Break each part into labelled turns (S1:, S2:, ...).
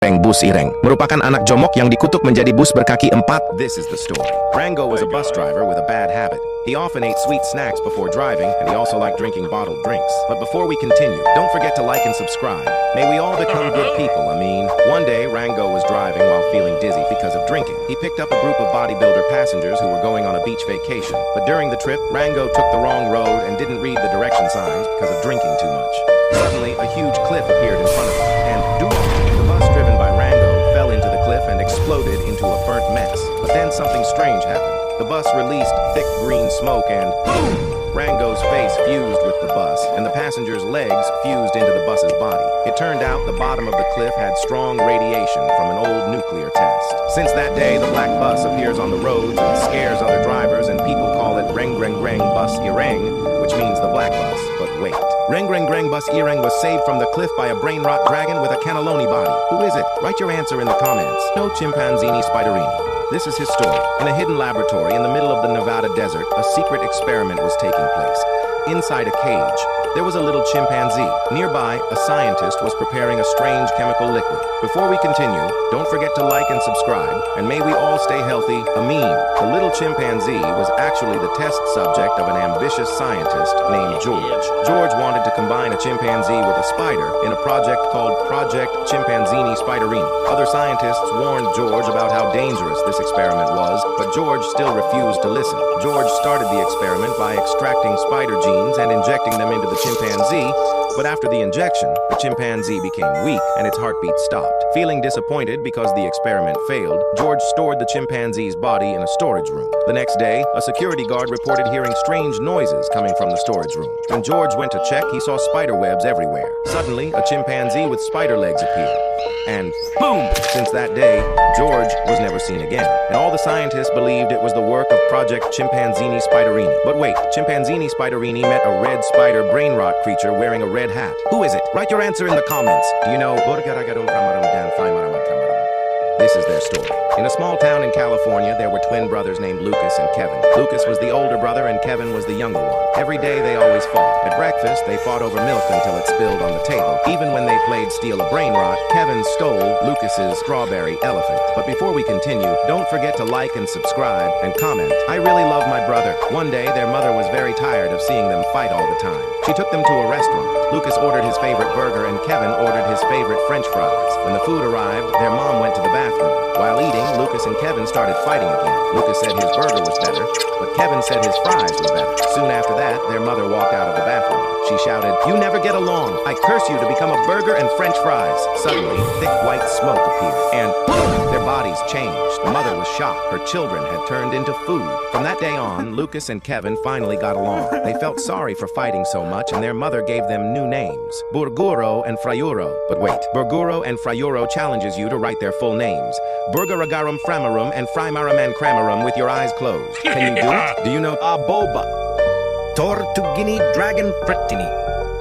S1: Peng Bus Ireng, merupakan anak jomok yang dikutuk menjadi bus berkaki empat. This is the story. Rango was a bus driver with a bad habit. He often ate sweet snacks before driving, and he also liked drinking bottled drinks. But before we continue, don't forget to like and subscribe. May we all become good people, I mean. One day, Rango was driving while feeling dizzy because of drinking. He picked up a group of bodybuilder passengers who were going on a beach vacation. But during the trip, Rango took the wrong road and didn't read the direction signs because of drinking too much. Suddenly, a huge cliff appeared in front of him, and the bus driven by Rango fell into the cliff and exploded into a burnt mess. But then something strange happened. The bus released thick green smoke and boom! Rango's face fused with the bus, and the passenger's legs fused into the bus's body. It turned out the bottom of the cliff had strong radiation from an old nuclear test. Since that day, the black bus appears on the roads and scares other drivers, and people call it Reng Reng Reng Bus Ireng, which means the black bus. But wait. Reng Reng Reng Bus Ireng was saved from the cliff by a brainrot dragon with a cannelloni body. Who is it? Write your answer in the comments. No chimpanzini spiderini. This is his story. In a hidden laboratory in the middle of the Nevada desert, a secret experiment was taking place. Inside a cage, there was a little chimpanzee. Nearby, a scientist was preparing a strange chemical liquid. Before we continue, don't forget to like and subscribe, and may we all stay healthy. Amin. The little chimpanzee was actually the test subject of an ambitious scientist named George. George wanted to combine a chimpanzee with a spider in a project called Project Chimpanzini Spiderini. Other scientists warned George about how dangerous this experiment was, but George still refused to listen. George started the experiment by extracting spider genes and injecting them into the chimpanzee, but after the injection, the chimpanzee became weak and its heartbeat stopped. Feeling disappointed because the experiment failed, George stored the chimpanzee's body in a storage room. The next day, a security guard reported hearing strange noises coming from the storage room. When George went to check, he saw spider webs everywhere. Suddenly, a chimpanzee with spider legs appeared. And boom! Since that day, George was never seen again. And all the scientists believed it was the work of Project Chimpanzini Spiderini. But wait, Chimpanzini Spiderini met a red spider brainrot creature wearing a red hat. Who is it? Write your answer in the comments. Do you know? This is their story. In a small town in California, there were twin brothers named Lucas and Kevin. Lucas was the older brother and Kevin was the younger one. Every day they always fought. At breakfast, they fought over milk until it spilled on the table. Even when they played steal a brainrot, Kevin stole Lucas's strawberry elephant. But before we continue, don't forget to like and subscribe and comment. I really love my brother. One day, their mother was very tired of seeing them fight all the time. She took them to a restaurant. Lucas ordered his favorite burger and Kevin ordered his favorite French fries. When the food arrived, their mom went to the bathroom. While eating, Lucas and Kevin started fighting again. Lucas said his burger was better, but Kevin said his fries were better. Soon after that, their mother walked out of the bathroom. She shouted, "You never get along. I curse you to become a burger and French fries." Suddenly, thick white smoke appeared, and boom, their bodies changed. The mother was shocked. Her children had turned into food. From that day on, Lucas and Kevin finally got along. They felt sorry for fighting so much, and their mother gave them new names, Burguro and Frayuro. But wait, Burguro and Frayuro challenges you to write their full names. Burgeragarum Framarum and Frimaraman Cramarum with your eyes closed. Can you do it? Do you know Aboba? Tortugini Dragon Frettini.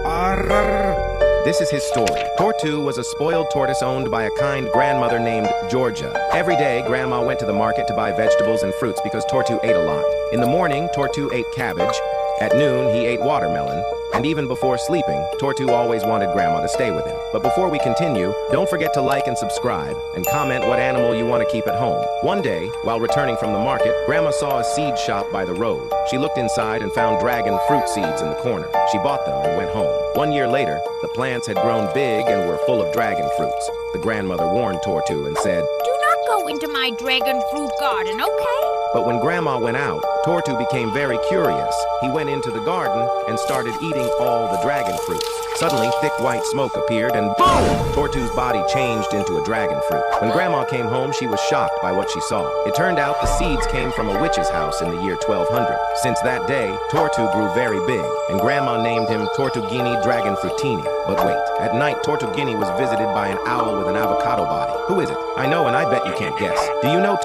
S1: Arr. This is his story. Tortu was a spoiled tortoise owned by a kind grandmother named Georgia. Every day, Grandma went to the market to buy vegetables and fruits because Tortu ate a lot. In the morning, Tortu ate cabbage. At noon, he ate watermelon. And even before sleeping, Tortu always wanted Grandma to stay with him. But before we continue, don't forget to like and subscribe, and comment what animal you want to keep at home. One day, while returning from the market, Grandma saw a seed shop by the road. She looked inside and found dragon fruit seeds in the corner. She bought them and went home. 1 year later, the plants had grown big and were full of dragon fruits. The grandmother warned Tortu and said,
S2: "Do not go into my dragon fruit garden, okay?"
S1: But when Grandma went out, Tortu became very curious. He went into the garden and started eating all the dragon fruits. Suddenly, thick white smoke appeared and boom! Tortu's body changed into a dragon fruit. When Grandma came home, she was shocked by what she saw. It turned out the seeds came from a witch's house in the year 1200. Since that day, Tortu grew very big, and Grandma named him Tortugini Dragon Fruttini. But wait, at night, Tortugini was visited by an owl with an avocado body. Who is it? I know, and I bet you can't guess. Do you know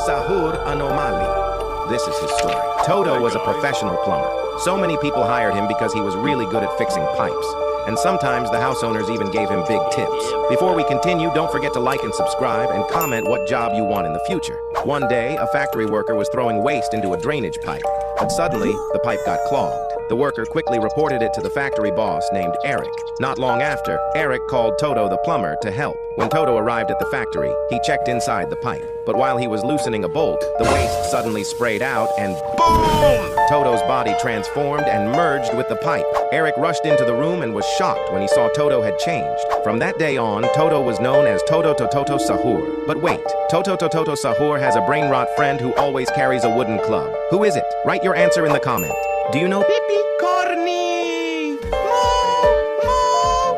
S1: Sahur Anomali? This is his story. Toto was a professional plumber. So many people hired him because he was really good at fixing pipes. And sometimes the house owners even gave him big tips. Before we continue, don't forget to like and subscribe and comment what job you want in the future. One day, a factory worker was throwing waste into a drainage pipe, but suddenly the pipe got clogged. The The worker quickly reported it to the factory boss named Eric. Not long after, Eric called Toto the plumber to help. When Toto arrived at the factory, he checked inside the pipe. But while he was loosening a bolt, the waste suddenly sprayed out and boom! Toto's body transformed and merged with the pipe. Eric rushed into the room and was shocked when he saw Toto had changed. From that day on, Toto was known as Toto Tototo Sahur. But wait, Toto Tototo Sahur has a brain rot friend who always carries a wooden club. Who is it? Write your answer in the comment. Do you know Pipi Corny?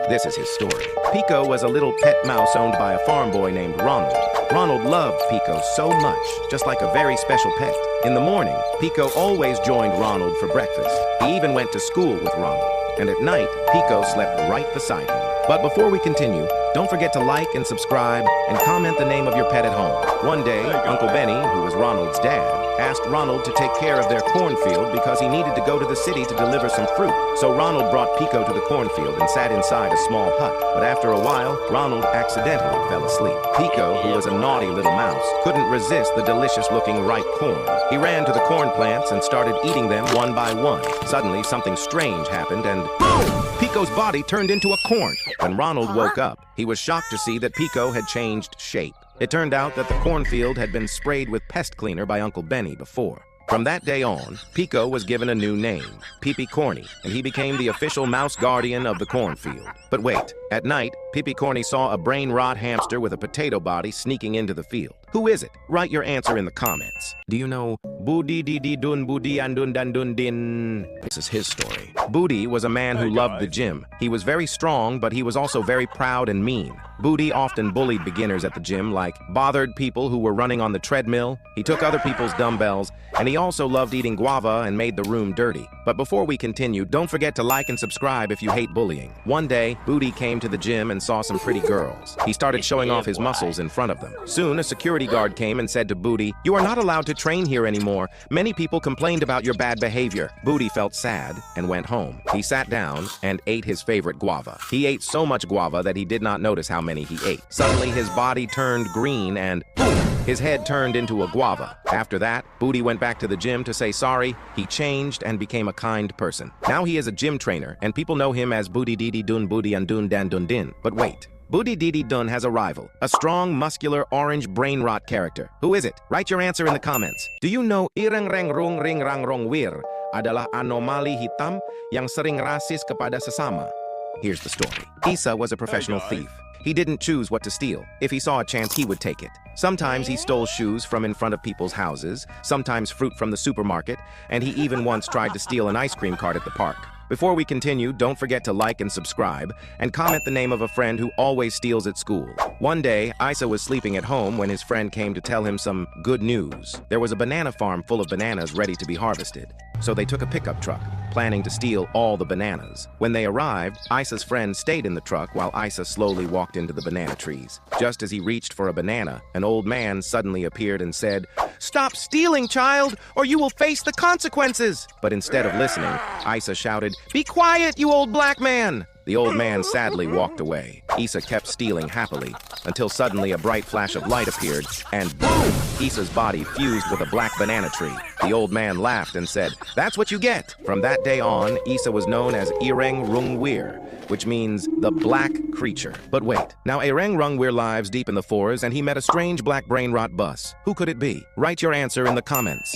S1: This is his story. Pico was a little pet mouse owned by a farm boy named Ronald. Ronald loved Pico so much, just like a very special pet. In the morning, Pico always joined Ronald for breakfast. He even went to school with Ronald. And at night, Pico slept right beside him. But before we continue, don't forget to like and subscribe and comment the name of your pet at home. One day, Uncle Benny, who was Ronald's dad, asked Ronald to take care of their cornfield because he needed to go to the city to deliver some fruit. So Ronald brought Pico to the cornfield and sat inside a small hut. But after a while, Ronald accidentally fell asleep. Pico, who was a naughty little mouse, couldn't resist the delicious-looking ripe corn. He ran to the corn plants and started eating them one by one. Suddenly, something strange happened and boom! Pico's body turned into a corn. When Ronald woke up, he was shocked to see that Pico had changed shape. It turned out that the cornfield had been sprayed with pest cleaner by Uncle Benny before. From that day on, Pico was given a new name, Pipi Corny, and he became the official mouse guardian of the cornfield. But wait, at night, Pipi Corny saw a brain rot hamster with a potato body sneaking into the field. Who is it? Write your answer in the comments. Do you know Budi Didi Dun Budi Andun Dan Dun Din? This is his story. Budi was a man who loved the gym. He was very strong, but he was also very proud and mean. Budi often bullied beginners at the gym, like bothered people who were running on the treadmill. He took other people's dumbbells, and he also loved eating guava and made the room dirty. But before we continue, don't forget to like and subscribe if you hate bullying. One day, Budi came to the gym and saw some pretty girls. He started showing off his muscles in front of them. Soon, a security guard came and said to Budi, "You are not allowed to train here anymore. Many people complained about your bad behavior." Budi felt sad and went home. He sat down and ate his favorite guava. He ate so much guava that he did not notice how many he ate. Suddenly, his body turned green and boom! His head turned into a guava. After that, Budi went back to the gym to say sorry. He changed and became a kind person. Now he is a gym trainer, and people know him as Budi Didi Dun Budi Andun Dan Dun Din. But wait. Budi Didi Dun has a rival, a strong, muscular, orange brain rot character. Who is it? Write your answer in the comments. Do you know Ireng Reng Rung Ring Rang Rong Wir adalah anomali hitam yang sering rasis kepada sesama? Here's the story. Isa was a professional thief. He didn't choose what to steal. If he saw a chance, he would take it. Sometimes he stole shoes from in front of people's houses, sometimes fruit from the supermarket, and he even once tried to steal an ice cream cart at the park. Before we continue, don't forget to like and subscribe, and comment the name of a friend who always steals at school. One day, Isa was sleeping at home when his friend came to tell him some good news. There was a banana farm full of bananas ready to be harvested. So they took a pickup truck, planning to steal all the bananas. When they arrived, Isa's friend stayed in the truck while Isa slowly walked into the banana trees. Just as he reached for a banana, an old man suddenly appeared and said, "Stop stealing, child, or you will face the consequences!" But instead of listening, Isa shouted, "Be quiet, you old black man!" The old man sadly walked away. Isa kept stealing happily, until suddenly a bright flash of light appeared, and boom! Isa's body fused with a black banana tree. The old man laughed and said, "That's what you get!" From that day on, Isa was known as Ireng Rung Wir, which means the black creature. But wait, now Ireng Rung Wir lives deep in the forest, and he met a strange black brain rot bus. Who could it be? Write your answer in the comments.